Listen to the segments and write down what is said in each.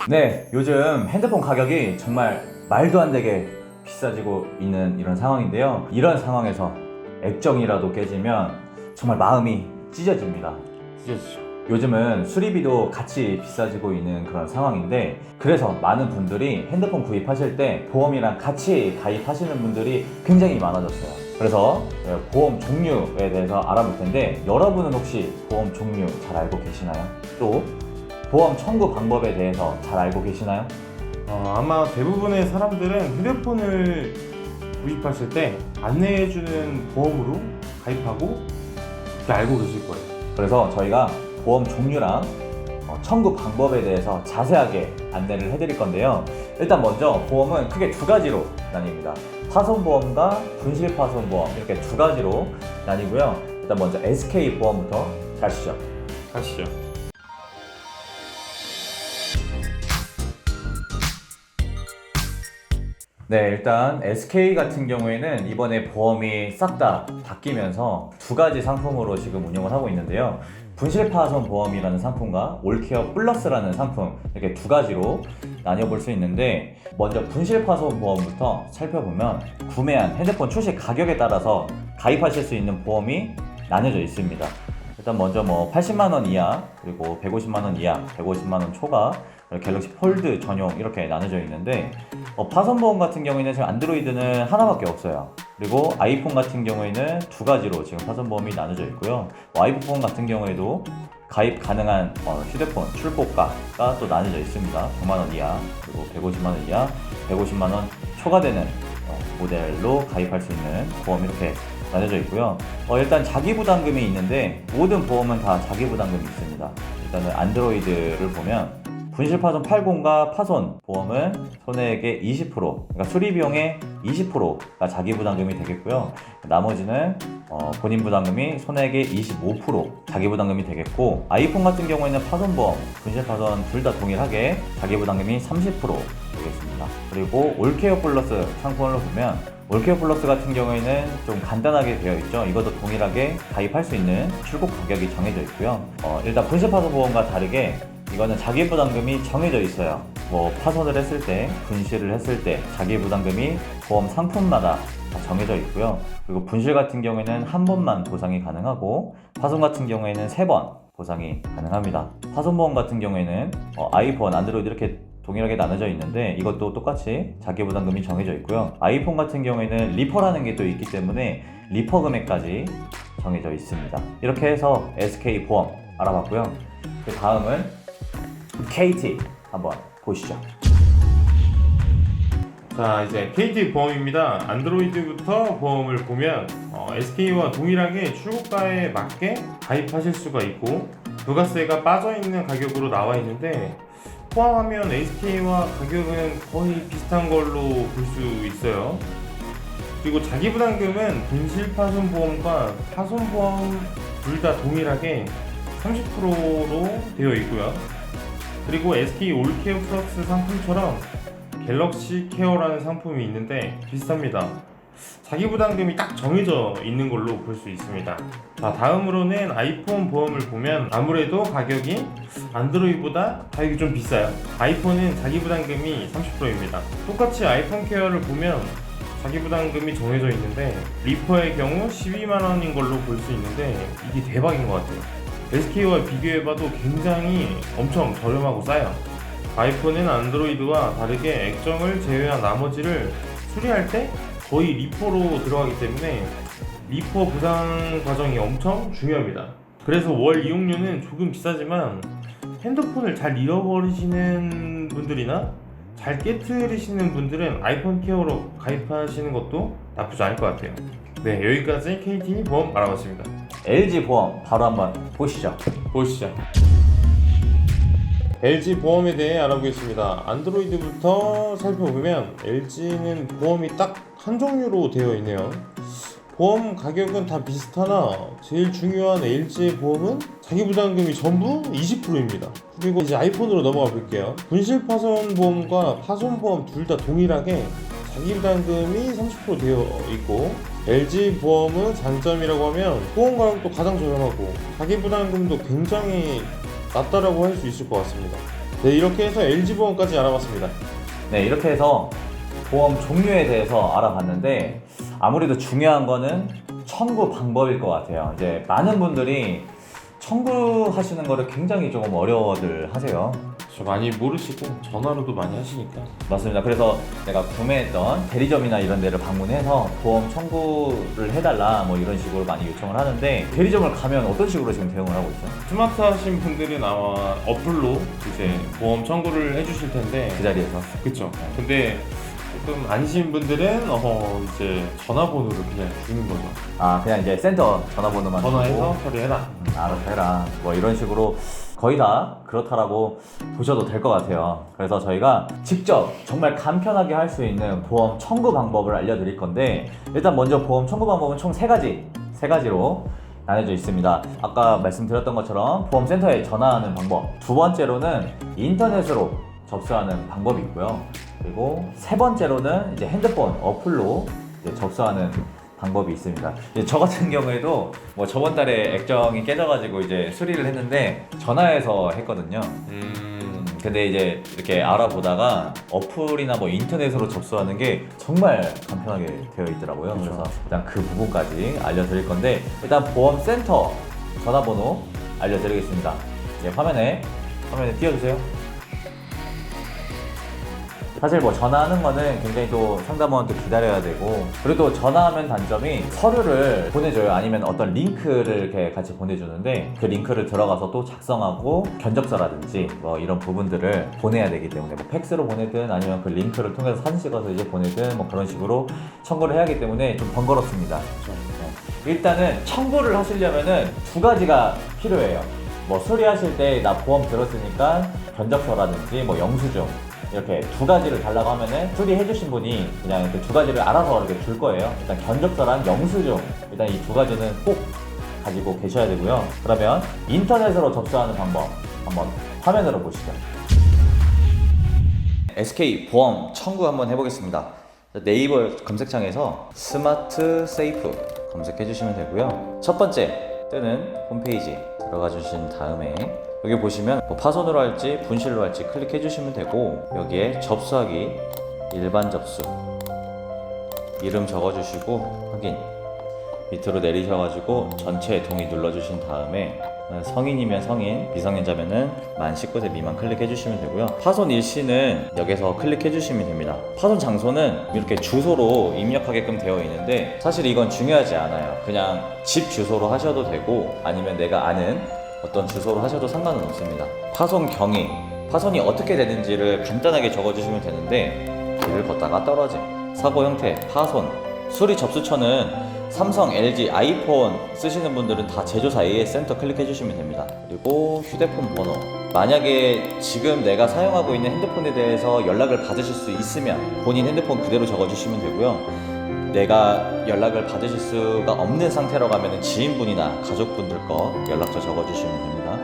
네, 요즘 핸드폰 가격이 정말 말도 안 되게 비싸지고 있는 이런 상황인데요. 이런 상황에서 액정이라도 깨지면 정말 마음이 찢어집니다. 찢어지죠. 요즘은 수리비도 같이 비싸지고 있는 그런 상황인데, 그래서 많은 분들이 핸드폰 구입하실 때 보험이랑 같이 가입하시는 분들이 굉장히 많아졌어요. 그래서 보험 종류에 대해서 알아볼 텐데, 여러분은 혹시 보험 종류 잘 알고 계시나요? 또 보험 청구 방법에 대해서 잘 알고 계시나요? 아마 대부분의 사람들은 휴대폰을 구입하실 때 안내해주는 보험으로 가입하고 그렇게 알고 계실 거예요. 그래서 저희가 보험 종류랑 청구 방법에 대해서 자세하게 안내를 해드릴 건데요. 일단 먼저 보험은 크게 두 가지로 나뉩니다. 파손보험과 분실파손보험, 이렇게 두 가지로 나뉘고요. 일단 먼저 SK보험부터 가시죠. 가시죠. 네, 일단 SK 같은 경우에는 이번에 보험이 싹 다 바뀌면서 두 가지 상품으로 지금 운영을 하고 있는데요. 분실파손 보험이라는 상품과 올케어 플러스라는 상품, 이렇게 두 가지로 나뉘어볼 수 있는데, 먼저 분실파손 보험부터 살펴보면 구매한 핸드폰 출시 가격에 따라서 가입하실 수 있는 보험이 나뉘어져 있습니다. 일단 먼저 80만원 이하, 그리고 150만원 이하, 150만원 초과, 갤럭시 폴드 전용 이렇게 나눠져 있는데, 파손보험 같은 경우에는 지금 안드로이드는 하나밖에 없어요. 그리고 아이폰 같은 경우에는 두 가지로 지금 파손보험이 나눠져 있고요. 아이폰 같은 경우에도 가입 가능한 휴대폰 출고가가 또 나눠져 있습니다. 9만원 이하, 그리고 150만원 이하, 150만원 초과되는 모델로 가입할 수 있는 보험, 이렇게 나눠져 있고요. 일단 자기부담금이 있는데, 모든 보험은 다 자기부담금이 있습니다. 일단은 안드로이드를 보면 분실파손 80과 파손 보험은 손해액의 20%, 그러니까 수리비용의 20%가 자기부담금이 되겠고요. 나머지는 본인 부담금이 손해액의 25% 자기부담금이 되겠고, 아이폰 같은 경우에는 파손보험, 분실파손 둘 다 동일하게 자기부담금이 30% 되겠습니다. 그리고 올케어 플러스 상품으로 보면, 올케어 플러스 같은 경우에는 좀 간단하게 되어 있죠. 이것도 동일하게 가입할 수 있는 출고 가격이 정해져 있고요. 일단 분실파손 보험과 다르게 이거는 자기부담금이 정해져 있어요. 파손을 했을 때, 분실을 했을 때 자기부담금이 보험 상품마다 다 정해져 있고요. 그리고 분실 같은 경우에는 한 번만 보상이 가능하고, 파손 같은 경우에는 3번 보상이 가능합니다. 파손보험 같은 경우에는 아이폰, 안드로이드 이렇게 동일하게 나눠져 있는데, 이것도 똑같이 자기부담금이 정해져 있고요. 아이폰 같은 경우에는 리퍼라는 게 또 있기 때문에 리퍼 금액까지 정해져 있습니다. 이렇게 해서 SK보험 알아봤고요. 그 다음은 KT 한번 보시죠. 자, 이제 KT 보험입니다. 안드로이드부터 보험을 보면 SK와 동일하게 출고가에 맞게 가입하실 수가 있고, 부가세가 빠져있는 가격으로 나와 있는데, 포함하면 SK와 가격은 거의 비슷한 걸로 볼 수 있어요. 그리고 자기부담금은 분실파손보험과 파손보험 둘 다 동일하게 30%로 되어 있고요. 그리고 SK 올케어 플러스 상품처럼 갤럭시 케어라는 상품이 있는데 비슷합니다. 자기부담금이 딱 정해져 있는 걸로 볼 수 있습니다. 자, 다음으로는 아이폰 보험을 보면 아무래도 가격이 안드로이드보다 가격이 좀 비싸요. 아이폰은 자기부담금이 30%입니다. 똑같이 아이폰 케어를 보면 자기부담금이 정해져 있는데, 리퍼의 경우 12만원인 걸로 볼 수 있는데, 이게 대박인 것 같아요. SK와 비교해봐도 굉장히 엄청 저렴하고 싸요. 아이폰은 안드로이드와 다르게 액정을 제외한 나머지를 수리할 때 거의 리퍼로 들어가기 때문에 리퍼 보상 과정이 엄청 중요합니다. 그래서 월 이용료는 조금 비싸지만 핸드폰을 잘 잃어버리시는 분들이나 잘 깨트리시는 분들은 아이폰 케어로 가입하시는 것도 나쁘지 않을 것 같아요. 네, 여기까지 KT 보험 알아봤습니다. LG 보험 바로 한번 보시죠. LG 보험에 대해 알아보겠습니다. 안드로이드부터 살펴보면 LG는 보험이 딱 한 종류로 되어 있네요. 보험 가격은 다 비슷하나 제일 중요한 LG의 보험은 자기부담금이 전부 20%입니다. 그리고 이제 아이폰으로 넘어가 볼게요. 분실파손 보험과 파손보험 둘 다 동일하게 자기부담금이 30% 되어 있고, LG 보험은 장점이라고 하면 보험 가격도 가장 저렴하고 자기부담금도 굉장히 낮다라고 할 수 있을 것 같습니다. 네, 이렇게 해서 LG보험까지 알아봤습니다. 네, 이렇게 해서 보험 종류에 대해서 알아봤는데 아무래도 중요한 거는 청구 방법일 것 같아요. 이제 많은 분들이 청구하시는 거를 굉장히 조금 어려워들 하세요. 저 많이 모르시고 전화로도 많이 하시니까. 맞습니다. 그래서 내가 구매했던 대리점이나 이런 데를 방문해서 보험 청구를 해달라 뭐 이런 식으로 많이 요청을 하는데 대리점을 가면 어떤 식으로 지금 대응을 하고 있어요? 스마트하신 분들은 아마 어플로 이제 보험 청구를 해주실 텐데. 그 자리에서. 그쵸. 근데 조금 아니신 분들은 이제 전화번호를 그냥 주는 거죠. 아, 그냥 이제 센터 전화번호만 전화해서 주고 처리해라. 알아서 해라 뭐 이런 식으로 거의 다 그렇다라고 보셔도 될 것 같아요. 그래서 저희가 직접 정말 간편하게 할 수 있는 보험 청구 방법을 알려드릴 건데 일단 먼저 보험 청구 방법은 총 세 가지로 나눠져 있습니다. 아까 말씀드렸던 것처럼 보험센터에 전화하는 방법, 두 번째로는 인터넷으로 접수하는 방법이 있고요. 그리고 세 번째로는 이제 핸드폰 어플로 이제 접수하는 방법이 있습니다. 이제 저 같은 경우에도 뭐 저번 달에 액정이 깨져가지고 이제 수리를 했는데 전화해서 했거든요. 근데 이제 이렇게 알아보다가 어플이나 뭐 인터넷으로 접수하는 게 정말 간편하게 되어 있더라고요. 그렇죠. 그래서 일단 그 부분까지 알려드릴 건데 일단 보험센터 전화번호 알려드리겠습니다. 예, 화면에 띄워주세요. 사실 뭐 전화하는 거는 굉장히 또 상담원한테 기다려야 되고 그리고 또 전화하면 단점이 서류를 보내줘요. 아니면 어떤 링크를 이렇게 같이 보내주는데 그 링크를 들어가서 또 작성하고 견적서라든지 뭐 이런 부분들을 보내야 되기 때문에 뭐 팩스로 보내든 아니면 그 링크를 통해서 사진 찍어서 이제 보내든 뭐 그런 식으로 청구를 해야 하기 때문에 좀 번거롭습니다. 일단은 청구를 하시려면은 두 가지가 필요해요. 뭐 수리하실 때 나 보험 들었으니까 견적서라든지 뭐 영수증 이렇게 두 가지를 달라고 하면은 수리해주신 분이 그냥 그 두 가지를 알아서 이렇게 줄 거예요. 일단 견적서랑 영수증 일단 이 두 가지는 꼭 가지고 계셔야 되고요. 그러면 인터넷으로 접수하는 방법 한번 화면으로 보시죠. SK 보험 청구 한번 해보겠습니다. 네이버 검색창에서 스마트 세이프 검색해 주시면 되고요. 첫 번째 뜨는 홈페이지 들어가 주신 다음에 여기 보시면 뭐 파손으로 할지 분실로 할지 클릭해 주시면 되고 여기에 접수하기 일반 접수 이름 적어 주시고 확인 밑으로 내리셔가지고 전체 동의 눌러주신 다음에 성인이면 성인, 미성년자면은 만 19세 미만 클릭해 주시면 되고요. 파손 일시는 여기서 클릭해 주시면 됩니다. 파손 장소는 이렇게 주소로 입력하게끔 되어 있는데 사실 이건 중요하지 않아요. 그냥 집 주소로 하셔도 되고 아니면 내가 아는 어떤 주소로 하셔도 상관은 없습니다. 파손 경위, 파손이 어떻게 되는지를 간단하게 적어주시면 되는데 길을 걷다가 떨어짐, 사고 형태, 파손, 수리 접수처는 삼성, LG, 아이폰 쓰시는 분들은 다 제조사 AS 센터 클릭해 주시면 됩니다. 그리고 휴대폰 번호, 만약에 지금 내가 사용하고 있는 핸드폰에 대해서 연락을 받으실 수 있으면 본인 핸드폰 그대로 적어주시면 되고요. 내가 연락을 받으실 수가 없는 상태로 가면 지인분이나 가족분들 거 연락처 적어주시면 됩니다.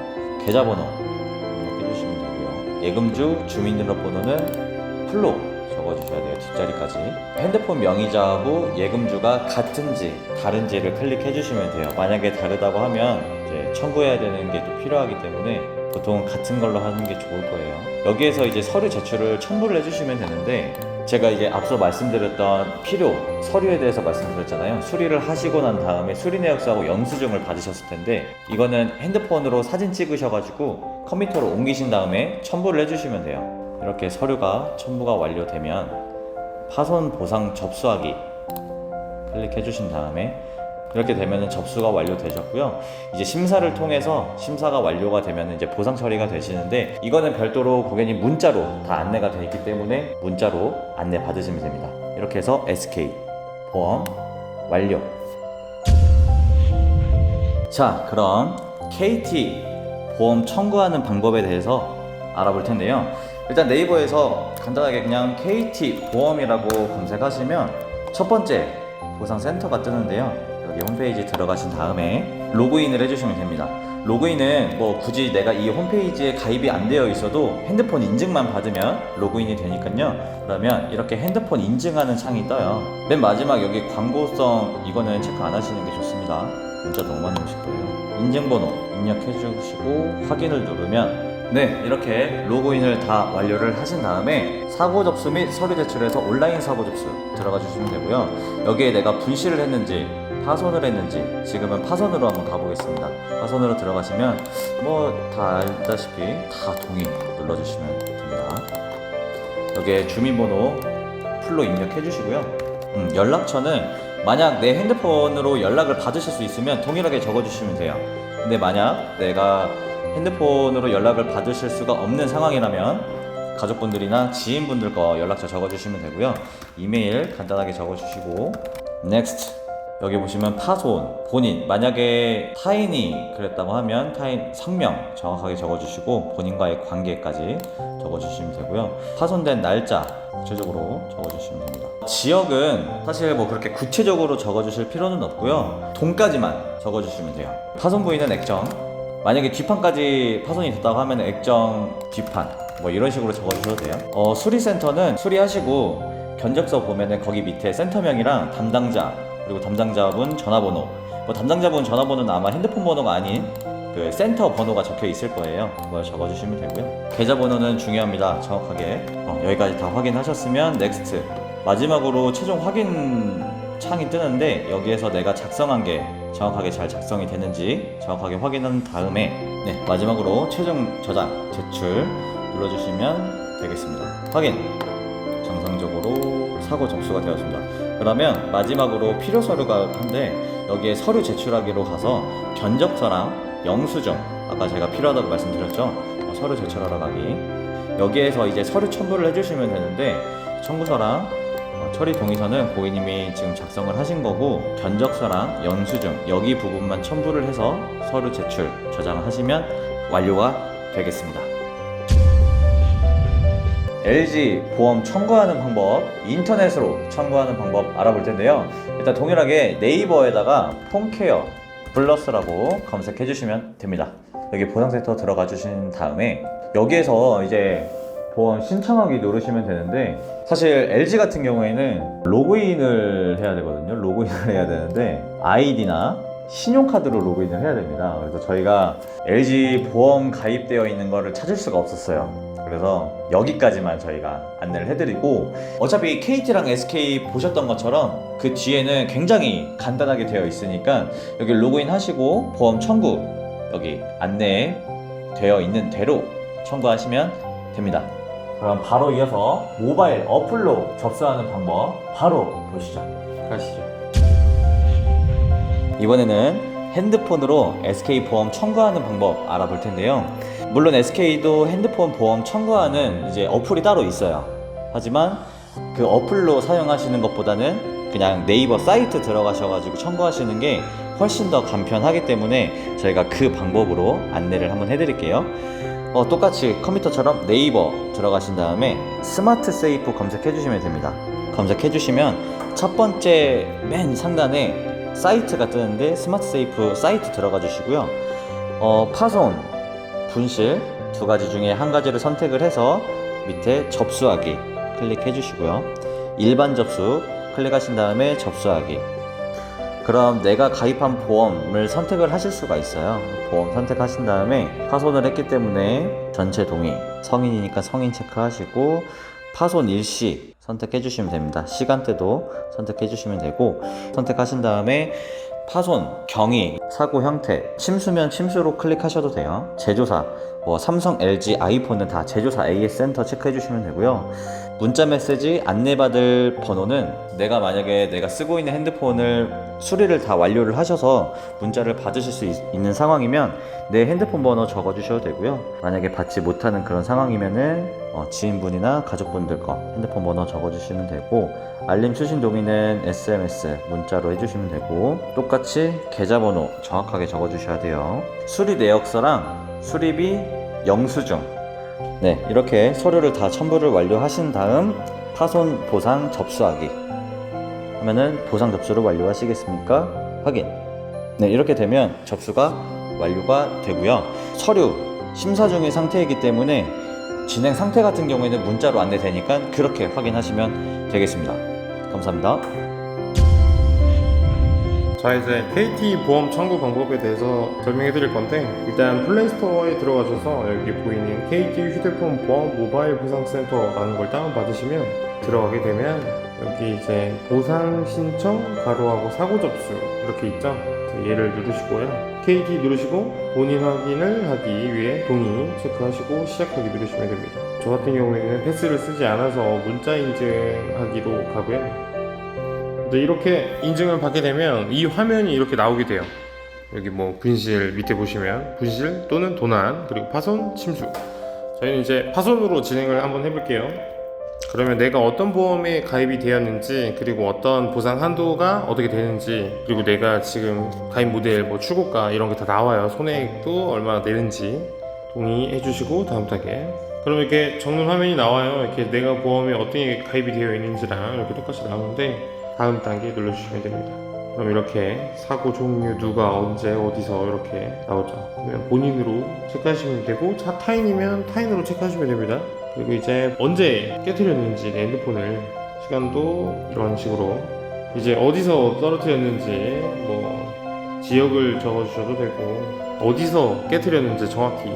계좌번호 입력해 주시면 되고요. 예금주 주민등록번호는 풀로 적어주셔야 돼요. 뒷자리까지. 핸드폰 명의자하고 예금주가 같은지 다른지를 클릭해 주시면 돼요. 만약에 다르다고 하면 이제 청구해야 되는 게 또 필요하기 때문에 보통 같은 걸로 하는 게 좋을 거예요. 여기에서 이제 서류 제출을 첨부를 해주시면 되는데 제가 이제 앞서 말씀드렸던 필요 서류에 대해서 말씀드렸잖아요. 수리를 하시고 난 다음에 수리 내역서하고 영수증을 받으셨을 텐데 이거는 핸드폰으로 사진 찍으셔가지고 컴퓨터로 옮기신 다음에 첨부를 해주시면 돼요. 이렇게 서류가 첨부가 완료되면 파손 보상 접수하기 클릭해 주신 다음에 이렇게 되면 접수가 완료되셨고요. 이제 심사를 통해서 심사가 완료가 되면 이제 보상 처리가 되시는데 이거는 별도로 고객님 문자로 다 안내가 되어 있기 때문에 문자로 안내 받으시면 됩니다. 이렇게 해서 SK 보험 완료. 자, 그럼 KT 보험 청구하는 방법에 대해서 알아볼 텐데요. 일단 네이버에서 간단하게 그냥 KT 보험이라고 검색하시면 첫 번째 보상센터가 뜨는데요. 여기 홈페이지 들어가신 다음에 로그인을 해주시면 됩니다. 로그인은 뭐 굳이 내가 이 홈페이지에 가입이 안 되어 있어도 핸드폰 인증만 받으면 로그인이 되니까요. 그러면 이렇게 핸드폰 인증하는 창이 떠요. 맨 마지막 여기 광고성 이거는 체크 안 하시는 게 좋습니다. 문자 너무 많이 오실 거예요. 인증번호 입력해 주시고 확인을 누르면 네, 이렇게 로그인을 다 완료를 하신 다음에 사고 접수 및 서류 제출해서 온라인 사고 접수 들어가 주시면 되고요. 여기에 내가 분실을 했는지 파손을 했는지, 지금은 파손으로 한번 가보겠습니다. 파손으로 들어가시면 뭐 다 알다시피 다 동의 눌러주시면 됩니다. 여기에 주민번호 풀로 입력해 주시고요. 연락처는 만약 내 핸드폰으로 연락을 받으실 수 있으면 동일하게 적어주시면 돼요. 근데 만약 내가 핸드폰으로 연락을 받으실 수가 없는 상황이라면 가족분들이나 지인분들 거 연락처 적어주시면 되고요. 이메일 간단하게 적어주시고 next. 여기 보시면 파손, 본인, 만약에 타인이 그랬다고 하면 타인 성명 정확하게 적어주시고 본인과의 관계까지 적어주시면 되고요. 파손된 날짜 구체적으로 적어주시면 됩니다. 지역은 사실 뭐 그렇게 구체적으로 적어주실 필요는 없고요. 돈까지만 적어주시면 돼요. 파손 부위는 액정, 만약에 뒷판까지 파손이 됐다고 하면 액정 뒷판 뭐 이런 식으로 적어주셔도 돼요. 수리센터는 수리하시고 견적서 보면은 거기 밑에 센터명이랑 담당자, 그리고 담당자분 전화번호, 뭐 담당자분 전화번호는 아마 핸드폰 번호가 아닌 그 센터 번호가 적혀 있을 거예요. 그걸 적어주시면 되고요. 계좌번호는 중요합니다. 정확하게 여기까지 다 확인하셨으면 넥스트. 마지막으로 최종 확인 창이 뜨는데 여기에서 내가 작성한 게 정확하게 잘 작성이 됐는지 정확하게 확인한 다음에 마지막으로 최종 저장 제출 눌러주시면 되겠습니다. 확인. 정상적으로 사고 접수가 되었습니다. 그러면 마지막으로 필요 서류가 한데 여기에 서류 제출하기로 가서 견적서랑 영수증, 아까 제가 필요하다고 말씀드렸죠. 서류 제출하러 가기. 여기에서 이제 서류 첨부를 해주시면 되는데 청구서랑 처리 동의서는 고객님이 지금 작성을 하신 거고 견적서랑 영수증 여기 부분만 첨부를 해서 서류 제출 저장을 하시면 완료가 되겠습니다. LG 보험 청구하는 방법, 인터넷으로 청구하는 방법 알아볼 텐데요. 일단 동일하게 네이버에다가 홈케어 플러스라고 검색해 주시면 됩니다. 여기 보상센터 들어가 주신 다음에 여기에서 이제 보험 신청하기 누르시면 되는데 사실 LG 같은 경우에는 로그인을 해야 되거든요. 로그인을 해야 되는데 아이디나 신용카드로 로그인을 해야 됩니다. 그래서 저희가 LG 보험 가입되어 있는 거를 찾을 수가 없었어요. 그래서 여기까지만 저희가 안내를 해드리고 어차피 KT랑 SK 보셨던 것처럼 그 뒤에는 굉장히 간단하게 되어 있으니까 여기 로그인 하시고 보험 청구 여기 안내 되어 있는 대로 청구하시면 됩니다. 그럼 바로 이어서 모바일 어플로 접수하는 방법 바로 보시죠. 가시죠. 이번에는 핸드폰으로 SK 보험 청구하는 방법 알아볼 텐데요. 물론 SK도 핸드폰 보험 청구하는 이제 어플이 따로 있어요. 하지만 그 어플로 사용하시는 것보다는 그냥 네이버 사이트 들어가셔가지고 청구하시는 게 훨씬 더 간편하기 때문에 저희가 그 방법으로 안내를 한번 해드릴게요. 똑같이 컴퓨터처럼 네이버 들어가신 다음에 스마트 세이프 검색해 주시면 됩니다. 검색해 주시면 첫 번째 맨 상단에 사이트가 뜨는데 스마트 세이프 사이트 들어가 주시고요. 파손, 분실 두 가지 중에 한 가지를 선택을 해서 밑에 접수하기 클릭해 주시고요. 일반 접수 클릭하신 다음에 접수하기. 그럼 내가 가입한 보험을 선택을 하실 수가 있어요. 보험 선택하신 다음에 파손을 했기 때문에 전체 동의, 성인이니까 성인 체크하시고 파손 일시 선택해 주시면 됩니다. 시간대도 선택해 주시면 되고 선택하신 다음에 파손, 경위, 사고 형태, 침수면 침수로 클릭하셔도 돼요. 제조사, 삼성, LG, 아이폰은 다 제조사 AS 센터 체크해 주시면 되고요. 문자 메시지 안내받을 번호는 내가 만약에 내가 쓰고 있는 핸드폰을 수리를 다 완료를 하셔서 문자를 받으실 수 있는 상황이면 내 핸드폰 번호 적어 주셔도 되고요. 만약에 받지 못하는 그런 상황이면은 지인분이나 가족분들 거 핸드폰 번호 적어 주시면 되고 알림 수신 동의는 SMS 문자로 해주시면 되고 똑같이 계좌번호 정확하게 적어 주셔야 돼요. 수리 내역서랑 수리비 영수증 이렇게 서류를 다 첨부를 완료하신 다음 파손 보상 접수하기 하면은 보상 접수를 완료하시겠습니까? 확인. 이렇게 되면 접수가 완료가 되고요. 서류 심사 중인 상태이기 때문에 진행 상태 같은 경우에는 문자로 안내되니까 그렇게 확인하시면 되겠습니다. 감사합니다. 자, 이제 KT 보험 청구 방법에 대해서 설명해 드릴 건데, 일단 플레이스토어에 들어가셔서 여기 보이는 KT 휴대폰 보험 모바일 보상센터라는 걸 다운받으시면, 들어가게 되면 여기 이제 보상 신청 가로하고 사고 접수 이렇게 있죠. 얘를 누르시고요, KT 누르시고 본인 확인을 하기 위해 동의 체크하시고 시작하기 누르시면 됩니다. 저 같은 경우에는 패스를 쓰지 않아서 문자 인증하기로 가고요. 이렇게 인증을 받게 되면 이 화면이 이렇게 나오게 돼요. 여기 뭐 분실 밑에 보시면 분실 또는 도난 그리고 파손 침수. 저희는 이제 파손으로 진행을 한번 해볼게요. 그러면 내가 어떤 보험에 가입이 되었는지, 그리고 어떤 보상 한도가 어떻게 되는지, 그리고 내가 지금 가입 모델 뭐 출고가 이런 게 다 나와요. 손해액도 얼마나 내는지 동의해 주시고 다음 단계. 그럼 이렇게 적는 화면이 나와요. 이렇게 내가 보험에 어떻게 가입이 되어 있는지랑 이렇게 똑같이 나오는데, 다음 단계 눌러주시면 됩니다. 그럼 이렇게 사고 종류, 누가 언제 어디서 이렇게 나오죠. 그러면 본인으로 체크하시면 되고, 차 타인이면 타인으로 체크하시면 됩니다. 그리고 이제 언제 깨트렸는지 내 핸드폰을, 시간도 이런 식으로 이제 어디서 떨어뜨렸는지 뭐 지역을 적어주셔도 되고, 어디서 깨트렸는지 정확히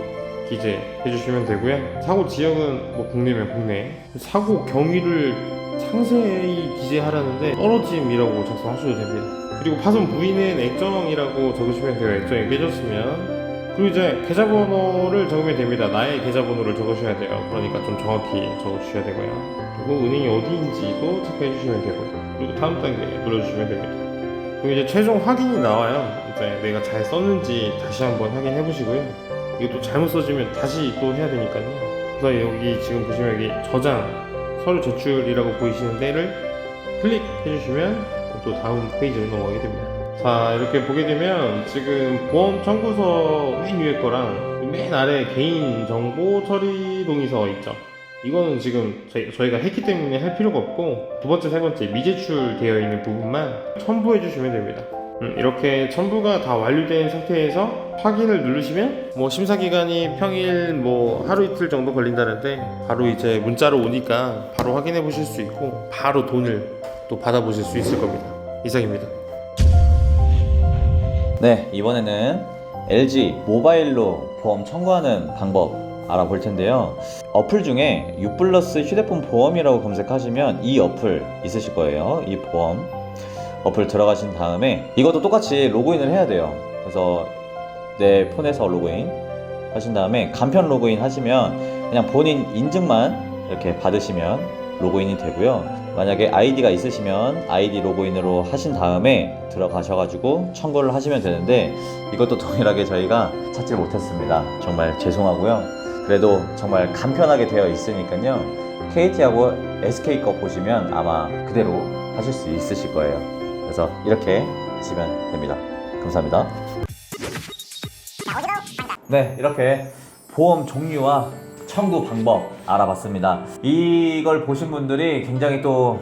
기재해 주시면 되고요. 사고 지역은 뭐 국내면 국내, 사고 경위를 상세히 기재하라는데 떨어짐이라고 작성하셔도 됩니다. 그리고 파손 부위는 액정이라고 적으시면 돼요. 액정이 깨졌으면. 그리고 이제 계좌번호를 적으면 됩니다. 나의 계좌번호를 적으셔야 돼요. 그러니까 좀 정확히 적어주셔야 되고요. 그리고 은행이 어디인지도 체크해 주시면 되고요. 그리고 다음 단계 눌러주시면 됩니다. 그리고 이제 최종 확인이 나와요. 이제 내가 잘 썼는지 다시 한번 확인해 보시고요. 이것도 잘못 써지면 다시 또 해야 되니까요. 그래서 여기 지금 보시면 여기 저장 서류 제출이라고 보이시는 데를 클릭해 주시면 또 다음 페이지로 넘어가게 됩니다. 자, 이렇게 보게 되면 지금 보험 청구서 맨 위에 거랑 맨 아래 개인 정보 처리 동의서 있죠. 이거는 지금 저희가 했기 때문에 할 필요가 없고, 두 번째, 세 번째 미제출되어 있는 부분만 첨부해 주시면 됩니다. 이렇게 첨부가 다 완료된 상태에서 확인을 누르시면 뭐 심사기간이 평일 뭐 하루 이틀 정도 걸린다는데, 바로 이제 문자로 오니까 바로 확인해 보실 수 있고 바로 돈을 또 받아보실 수 있을 겁니다. 이상입니다. 네, 이번에는 LG 모바일로 보험 청구하는 방법 알아볼 텐데요. 어플 중에 유플러스 휴대폰 보험이라고 검색하시면 이 어플 있으실 거예요. 이 보험 어플 들어가신 다음에 이것도 똑같이 로그인을 해야 돼요. 그래서 내 폰에서 로그인 하신 다음에 간편 로그인 하시면 그냥 본인 인증만 이렇게 받으시면 로그인이 되고요. 만약에 아이디가 있으시면 아이디 로그인으로 하신 다음에 들어가셔가지고 청구를 하시면 되는데, 이것도 동일하게 저희가 찾지 못했습니다. 정말 죄송하고요. 그래도 정말 간편하게 되어 있으니까요. KT하고 SK 거 보시면 아마 그대로 하실 수 있으실 거예요. 그래서 이렇게 하시면 됩니다. 감사합니다. 네, 이렇게 보험 종류와 청구 방법 알아봤습니다. 이걸 보신 분들이 굉장히 또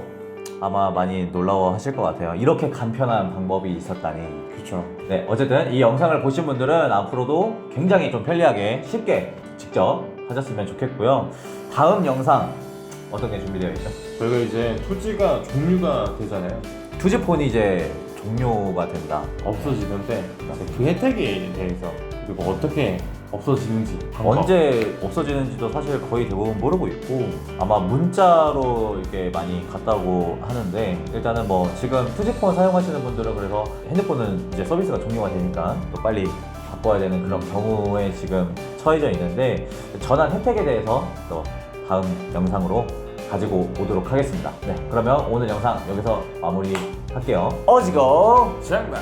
아마 많이 놀라워 하실 것 같아요. 이렇게 간편한 방법이 있었다니. 그렇죠. 네, 어쨌든 이 영상을 보신 분들은 앞으로도 굉장히 좀 편리하게 쉽게 직접 하셨으면 좋겠고요. 다음 영상 어떤 게 준비되어 있죠? 저희가 이제 투지가 종류가 되잖아요. 투지폰이 이제 종료가 된다. 없어지는데 그 혜택에 대해서, 그리고 어떻게 없어지는지, 언제 없어지는지도 사실 거의 대부분 모르고 있고, 아마 문자로 이렇게 많이 갔다고 하는데, 일단은 뭐 지금 투지폰 사용하시는 분들은 그래서 핸드폰은 이제 서비스가 종료가 되니까 또 빨리 바꿔야 되는 그런 경우에 지금 처해져 있는데, 전환 혜택에 대해서 또 다음 영상으로 가지고 오도록 하겠습니다. 네, 그러면 오늘 영상 여기서 마무리할게요. 어지고 장난.